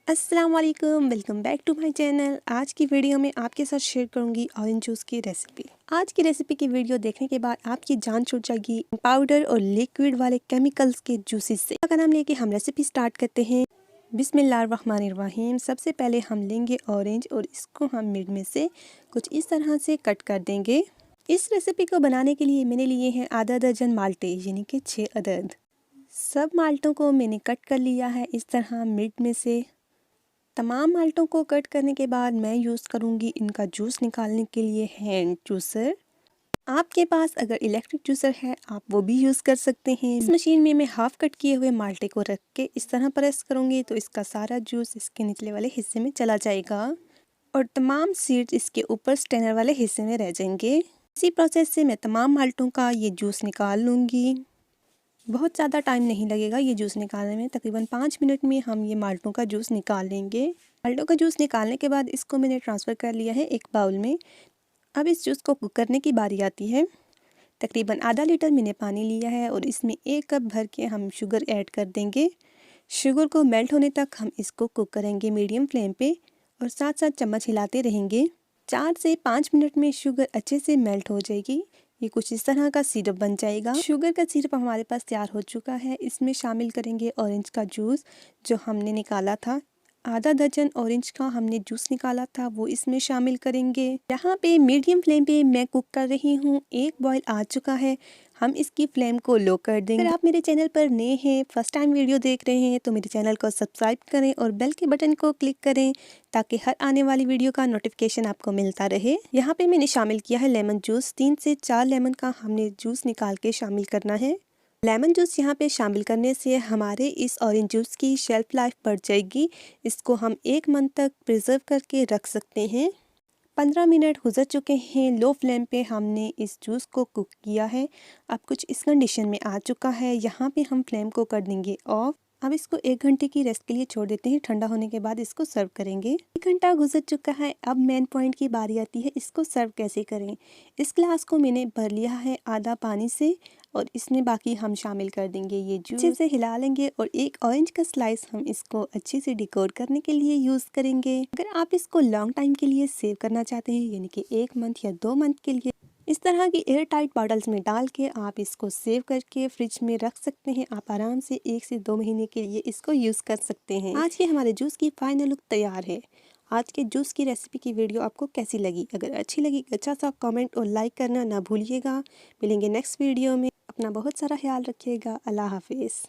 अस्सलाम वालेकुम, welcome back to my channel. आज की वीडियो में आपके साथ शेयर करूंगी ऑरेंज जूस की रेसिपी। आज की रेसिपी की वीडियो देखने के बाद आपकी जान छूट जाएगी पाउडर और लिक्विड वाले केमिकल्स के जूसेस से। का नाम लेके हम रेसिपी स्टार्ट करते हैं। बिस्मिल्लाहिर्रहमानिर्रहीम। सबसे पहले हम लेंगे ऑरेंज और इसको हम मिड में से कुछ इस तरह से कट कर देंगे। इस रेसिपी को बनाने के लिए मैंने लिए हैं आधा दर्जन माल्टे, यानी कि 6 अदद। सब माल्टों को मैंने कट कर लिया है इस तरह मिड में से। तमाम माल्टों को कट करने के बाद मैं यूज़ करूँगी इनका जूस निकालने के लिए हैंड जूसर। आपके पास अगर इलेक्ट्रिक जूसर है आप वो भी यूज़ कर सकते हैं। इस मशीन में मैं हाफ कट किए हुए माल्टे को रख के इस तरह प्रेस करूँगी तो इसका सारा जूस इसके निचले वाले हिस्से में चला जाएगा और तमाम सीड्स इसके ऊपर स्टेनर वाले हिस्से में रह जाएंगे। इसी प्रोसेस से मैं तमाम माल्टों का ये जूस निकाल लूँगी। बहुत ज़्यादा टाइम नहीं लगेगा ये जूस निकालने में, तकरीबन 5 मिनट में हम ये माल्टों का जूस निकाल लेंगे। माल्टों का जूस निकालने के बाद इसको मैंने ट्रांसफ़र कर लिया है एक बाउल में। अब इस जूस को कुक करने की बारी आती है। तकरीबन आधा लीटर मैंने पानी लिया है और इसमें 1 कप भर के हम शुगर ऐड कर देंगे। शुगर को मेल्ट होने तक हम इसको कुक करेंगे मीडियम फ्लेम पे और साथ साथ चम्मच हिलाते रहेंगे। 4 से 5 मिनट में शुगर अच्छे से मेल्ट हो जाएगी। ये कुछ इस तरह का सिरप बन जाएगा। शुगर का सिरप हमारे पास तैयार हो चुका है। इसमें शामिल करेंगे ऑरेंज का जूस जो हमने निकाला था। आधा दर्जन ऑरेंज का हमने जूस निकाला था वो इसमें शामिल करेंगे। यहाँ पे मीडियम फ्लेम पे मैं कुक कर रही हूँ। एक बॉईल आ चुका है, हम इसकी फ्लेम को लो कर देंगे। अगर आप मेरे चैनल पर नए हैं, फर्स्ट टाइम वीडियो देख रहे हैं तो मेरे चैनल को सब्सक्राइब करें और बेल के बटन को क्लिक करें ताकि हर आने वाली वीडियो का नोटिफिकेशन आपको मिलता रहे। यहाँ पे मैंने शामिल किया है लेमन जूस। 3 से 4 लेमन का हमने जूस निकाल के शामिल करना है। लेमन जूस यहाँ पे शामिल करने से हमारे इस ऑरेंज जूस की शेल्फ लाइफ बढ़ जाएगी। इसको हम 1 मंथ तक प्रिजर्व करके रख सकते हैं। 15 मिनट गुजर चुके हैं। लो फ्लेम पे हमने इस जूस को कुक किया है। अब कुछ इस कंडीशन में आ चुका है। यहाँ पे हम फ्लेम को कर देंगे ऑफ। अब इसको 1 घंटे की रेस्ट के लिए छोड़ देते हैं। ठंडा होने के बाद इसको सर्व करेंगे। 1 घंटा गुजर चुका है। अब मेन पॉइंट की बारी आती है, इसको सर्व कैसे करें। इस ग्लास को मैंने भर लिया है आधा पानी से और इसमें बाकी हम शामिल कर देंगे ये जूस। अच्छे से हिला लेंगे और एक ऑरेंज का स्लाइस हम इसको अच्छे से डिकोर करने के लिए यूज़ करेंगे। अगर आप इसको लॉन्ग टाइम के लिए सेव करना चाहते हैं, यानी कि 1 मंथ या 2 मंथ के लिए, इस तरह की एयर टाइट बॉटल्स में डाल के आप इसको सेव करके फ्रिज में रख सकते हैं। आप आराम से 1 से 2 महीने के लिए इसको यूज़ कर सकते हैं। आज के हमारे जूस की फाइनल लुक तैयार है। आज के जूस की रेसिपी की वीडियो आपको कैसी लगी? अगर अच्छी लगी अच्छा सा कमेंट और लाइक करना ना भूलिएगा। मिलेंगे नेक्स्ट वीडियो में। अपना बहुत सारा ख्याल रखिएगा। अल्लाह हाफिज़।